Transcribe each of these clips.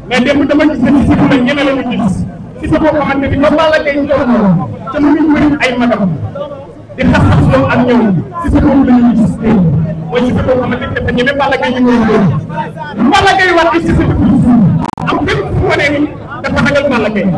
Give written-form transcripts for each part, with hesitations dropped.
mais démb dama gis ne si la ñeme la ñu gis si sa bopp xamante ni ba Balla Gaye ñu te mu ngi bëri ay magam di xas-xas loolu ak ñëw si sa bopp la ñu gis tey mooy si sa bopp xamante ni dafa ñeme Balla Gaye ñu ngi Balla Gaye wax ci sa bopp am fépp fu wane ni dafa ragal Balla Gaye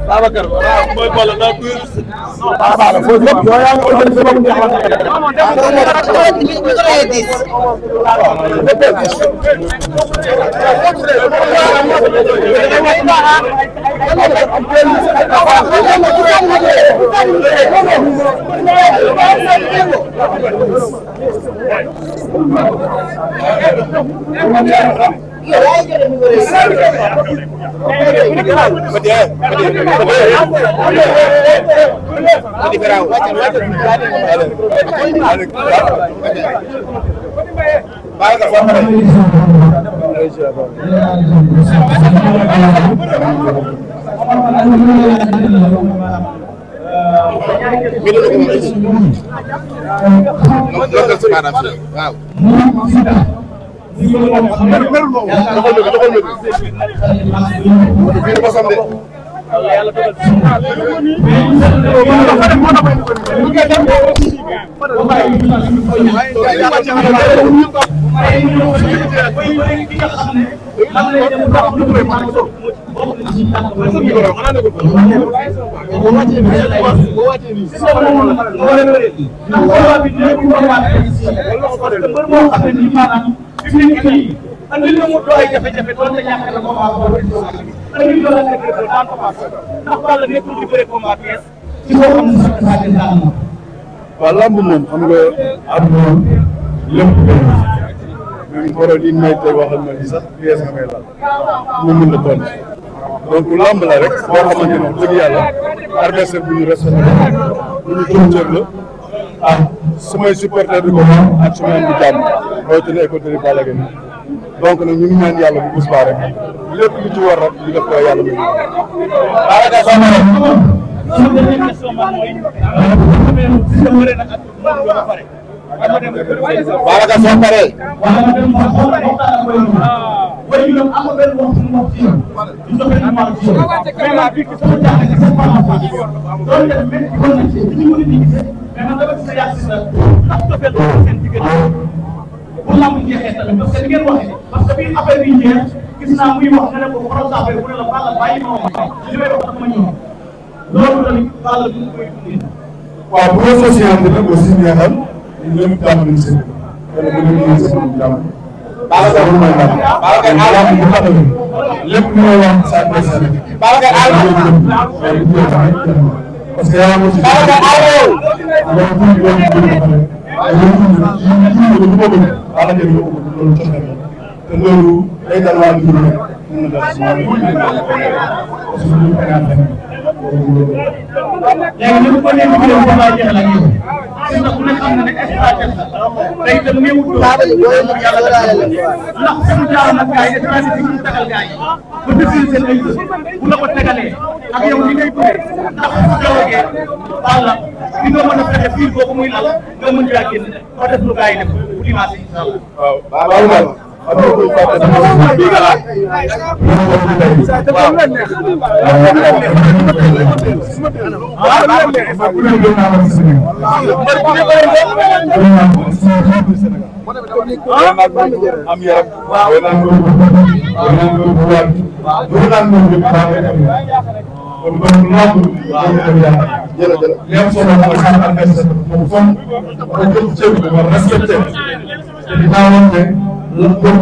Babacar mooy Balla daa tuur andil na mu doy jafe-jafe doon na ñàkk na combat andil doon na nekk daan Papa Sow ndax Balla nekkul di bëre combat pièce ci boo xam ne sax saa di daan na waaw lamb moom xam nga am lépp même borom yi may tey waxal ma ni sax pièce nga may laal mu mën la toll donc lamb la rek boo xamante ne dëgg yàlla adversaire bu ñu respecté bu ñu jox cër la ah sumay supporter di ko ak sumay am di jàmm rawatina école de Balla Gaye donc nag ñu ngi ñaan yàlla bu bés baa rek lépp lu ci war rek ñu def ko yàlla muy Baraka soo paree bu lamb jeexee tamit parce que li ngeen waxee parce que bi affaire bi jeex gis naa muy wax nga ne ko xoolal saa bu ne la Balla bàyyi ma wax li may wax dafa ma ñëw loolu tamit Balla du koy dundee. waaw bu dee société nag aussi neexal ñun ñëpp jàmm nañu seen wala bu ñu ñëwee seen jàmm. Balla Gaye mooy lan Balla Gaye àll bu taxawee lépp lu may wax saa koy sànni. Balla Gaye àll parce que yaa ngi ci Balla Gaye àll te loolu day dal waa Ndiour rek mën na dal si wàllu léegi ñu ko nekk ci yow ba jeex la yow ci na ku ne xam na ne stratégie day dem néew do yàlla la ndax suñu jaar nag gaay yi stratégie ñu tagal gaay yi ba defal seen ay bu la ko tegalee ak yow li ngay bëgg ndax su jawagee Balla di nga mën a fexe fii boobu muy lal nga mën caa génn ba def lu gaay yi def bu dimanche inshallah waaw am na koy fàtte dama bi nga laaj am yaram kon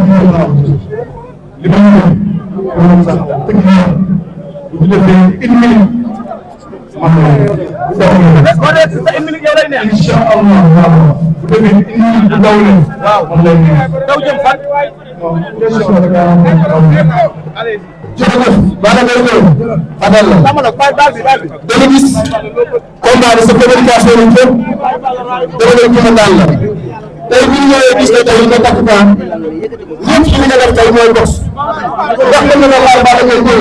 li ma ñu moom sax dëgg yàlla bu ñu defee une minute ma incha allah bu demee une minute bu daw leen man lay daw jëm fan jërëjëf Balla Gaye Fadal la dama gis combat bi sa communication yi fépp dama leen mën a daal la tey bu ñu ñëwee gis ne tey nga takk baax lépp ci li nga def tey mooy box ndax mën na la laal Balla Gaye ñëw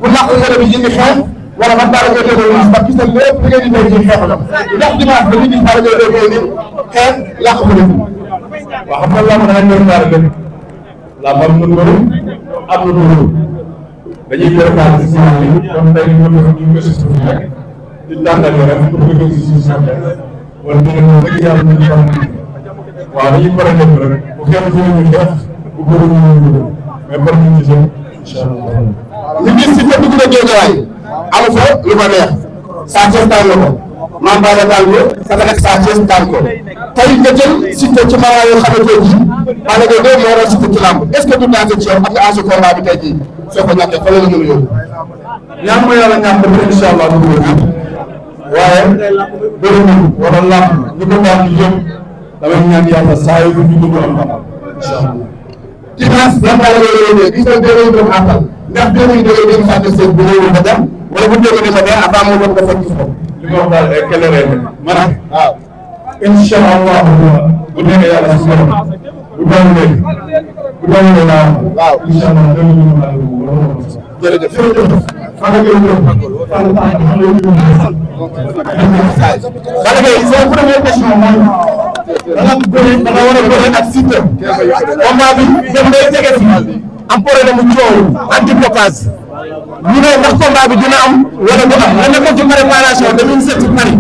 bu naq nga dem indi xeex wala man Balla Gaye déglu gis parce que gis nañ lépp li ngeen di tey ci xeex la ndax dimanche dañuy gis Balla Gaye déglu ni xeex làq ko def waaw xam nga làmb dana ñëw ñaari lépp làmb am na bëri am na bëri dañuy préparé si si bi comme tey ñu ko si suuf rek di tàngal rek pour que ñu si suuf wala dëgg yàlla ñu xam waaw dañuy pare lépp rek bu kenn fu ñu xeex bu bëri ñu mais par ñu ci incha allah ñu gis si fépp dugg na Géejawaay amu fa lu ma neex Sa Thiès daan na ko Mame Balla daan ko sa nekk Sa Thiès daan ko tey nga jël Siteu ci mara yoo xamante ji Balla Gaye doo moo war Siteu ci làmb est-ce que du danger ci yow ak nga enjeu combat bi tey jii soo ko ñàkkee fa la mën a yóbbu ñaan ma yàlla ñaan ba incha allah du ko waaye bëri na wala làmb ñu ko daan di yëpp damay ñaan yàlla saa yu ñu dugg am xam incha allah dimanche lan Balla Gaye yooyu gis nga déwén doon àttal ndax déwén da ngay dégg Sa Thiès bu ñëwul ba dem wala bu déwén di ko dee avant moo doon ko fekk ci bopp li ma wax daal ay kelere maanaam waaw incha allah bu nekkee yàlla si borom bu doon léegi bu doon léegi waaw incha allah jërëjëf Balla Gaye seen première question mooy da nga war a bëre ak Siteu combat bi dem day jege si am problème mu coow anti blocage ñu ne ndax combat bi dina am wala du am nga nekkoon ci préparation 2007 ci Paris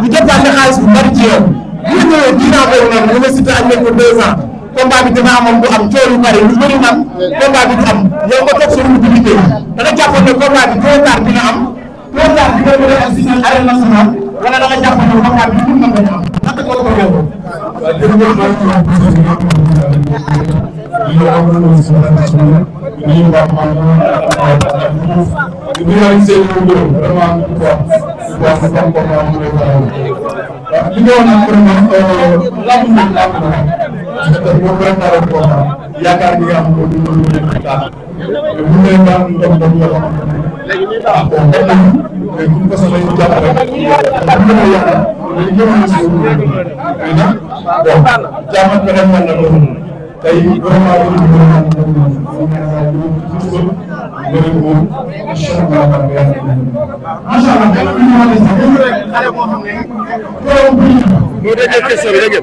ñu dépassé xaalis bu bari ci yow bu ñu ñëwee dinaa boobu noonu ñu ne Siteu ak nekk 2 ans combat bi dina am du am coow yu bari lu bëri nag combat bi du am yow nga toog sa ruum bi liggéey da nga jàppoon ne combat bi trop tard dina am trop tard dina bëre ak Siteu arène nationale wala da nga jàppoon ne combat bi du mën nga am naka nga ko yow. waaw jërëjëf maa ngi yaakaar ni nga am ko du ñu daal bu ñu daan doon doon yoo xam ne mais bu ko soxla ñu jàpp rek bu ñu yàq dañu ñëw ci mais nag bon jàmm ak beneen man la doon tey vraiment dañu moom incha allah macha allah benn bi ñu wax ne xale boo xam ne moo déggee question bi dégg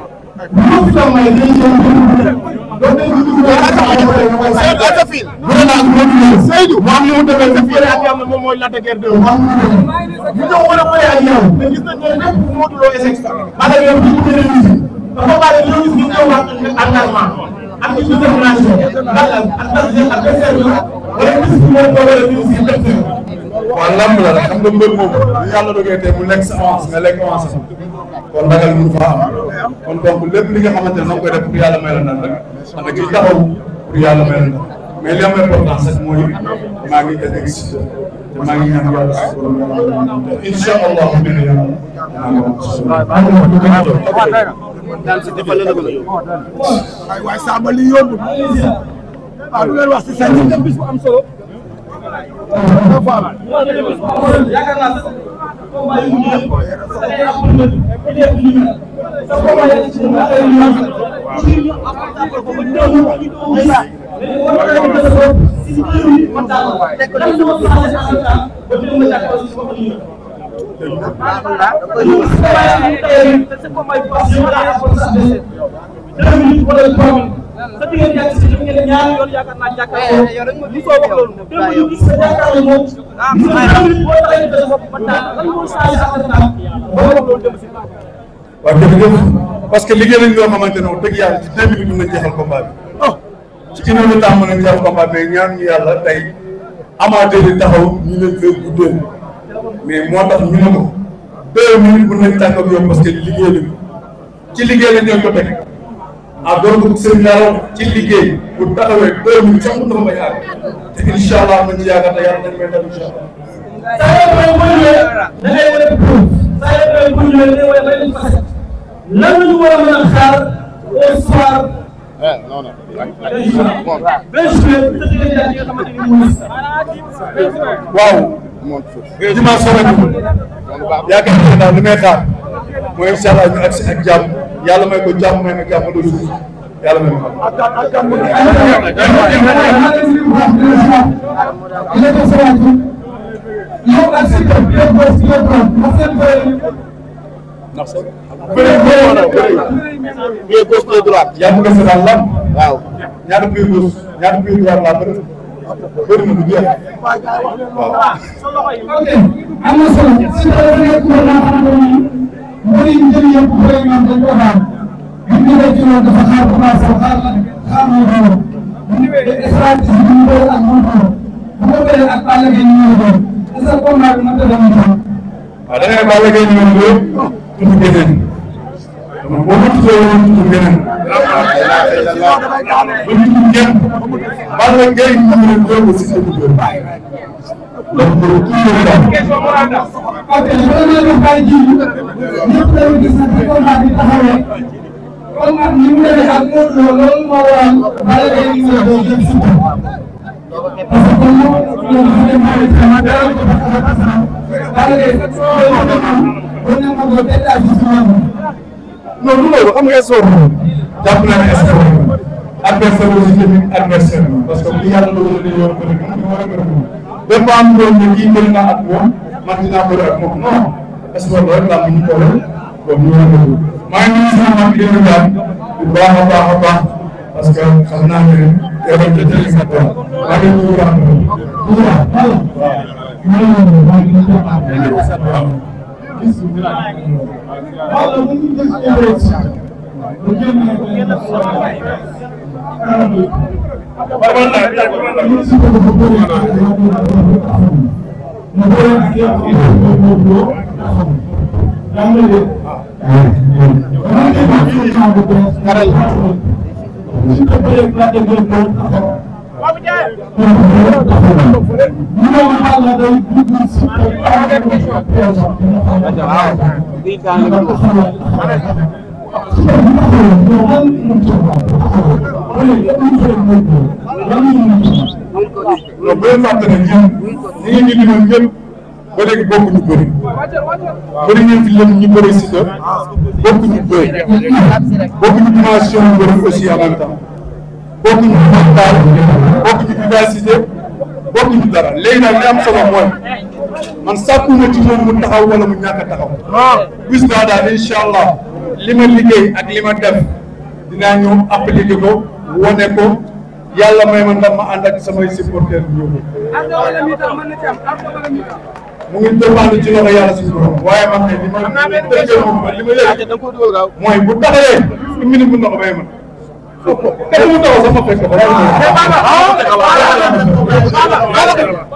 Seydou mu am lu mu demee sa fii ak yàlla moom mooy Lac de Guiers 2 ñu ñëw war a bëri ak yow te gis nañ ne lépp Modou Lo SX Balla Gaye bi ñu jëlee musique dafa bari ñu gis ñu ñëw wax engagement ak ci détermination ak adversaire bi wala gis ñu moom ko wala ñu ci def waaw lamb la rek xam nga mbër moom bu yàlla dogee tey mu lekk sa avance nga lekk avance kon ragal mënu fa am kon donc lépp li nga xamante ne da nga koy def pour yàlla may la ndam rek da nga ciy taxaw pour yàlla may la ndam mais li am importance rek mooy maa ngi gën a gis te maa ngi ñaan yàlla si borom incha allah bu gën a yàlla. daal si defal la ko yóbbu. waaye saa ma li yóbbu. waaw lu leen wax si seen dem bis bu am solo. yaakaar naa sax combat yu mujj sa diggante ak si ngeen ñaari yoon yaakaar naa jàkkaarloo li soo wax loolu démb ñu gis sa jàkkaarloo moom gis nga boo taxee sa bopp ba daan lan moo saa yi ak daan boo wax loolu démb si waaw jërëjëf parce que liggéey lañ loo xamante ne dëgg yàlla ci 2 minutes nañ jeexal combat bi ci une heure de temps mën nañ jeexal combat mais ñaan ñu yàlla tey amateur yi taxaw ñu leen fee guddeel mais moo tax ñu ne ko 2 minutes mën nañ tàgg ak yow parce que liggéey lañ ci liggéey lañ ñoo ko teg ah donc sëriñ Yàlla ci liggéey bu taxawee 2 minutes sax mën na ko bañ a àgg te incha allah nañ ci yaakaar te yàlla dañ may dal incha allah. saa yoo xam ne boo ñëwee da ngay wane preuve saa yoo xam ne boo ñëwee da ngay wane beneen facette lan la ñu war a mën a xaar au soir. non non. waaw. dimanche rek yaakaar naa li may xaar mooy incha allah ñu agsi ak jàmm yàlla may ko jàmm may ma jàmm lu dul yàlla may ma pied gauche pied droite. yaa ngi ko daal lan. waaw. ñaata pied gauche ñaata pied droite laa bëri bëri na du jeex waaw. ok am na solo si loolu nekk na loo xamante ni mbëri njëriñ yëpp bëri ñoom dañ ko xaar bi ñu ñëwee ci loolu dafa xaar commencé xaar la xaar moo xooloo bu ñëwee stratégie bi ñu bëri ak moo xooloo bu ko bëree ak Balla Gaye ñu ñëw est-ce que combat bi mënta dem ñu waaw da ngay Balla Gaye ñëw ñëw tudd geneen boo ko tuddee woon tudd geneen ba ñu tudd genn Balla Gaye ñu ñëw ñëw ko si sa tudd donc tout le monde ok bala maa def bàyyi ji ñëpp dañu gis nag ci combat bi taxawee combat ni mu demee ak Modou Lo loolu moo waral Balla Gaye ñu ñëw doo jëm si parce que comme moom ñoom dafa dem bàyyi sama dara ko parce que Balla Gaye bu ne ma ko tête à jugement non du loolu xam nga sport jàpp naa ne sport adversaire aussi tamit adversaire parce que bu yàlla doon na dañoo bëri moom war a bëri moom bépp am doon ne kii bëri naa ak moom man dinaa bëri ak moom non sport rek laa ñu ko rek bon ñu war a bëri maa ngi nuyu sama mag Ibrahima Diagne bu baax a baax a baax parce que xam naa ne yow dañ koy jëlee sa tool maa ngi nuyu baax non bu leen fàtte ne ñun ñi ngeen di limal ñëpp ba léegi bokkuñu bëri bëri ngeen fi lim ñu bëri si que bokkuñu bëri bokkuñu dimension bëri aussi en même temps bokkuñu mental bokkuñu vivacité bokkuñu dara léegi nag li am solo mooy man sàkkuma ci moom mu taxaw wala mu ñàkk a taxaw bis naa daal incha allah li ma liggéey ak li ma def dinaa ñëw appliqué ko wane ko yàlla may ma ndam ma ànd ak samay supporters bi yóbbu mu ngi dépendre ci loxo yàlla suñu borom waaye man kay li ma dëggal moom li ma yëg mooy bu taxawee une minute bu ndox bay man te mu taxaw sama fekk ko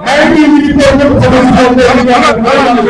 maa ngi nuyu ñi di toog ñëpp sama supporters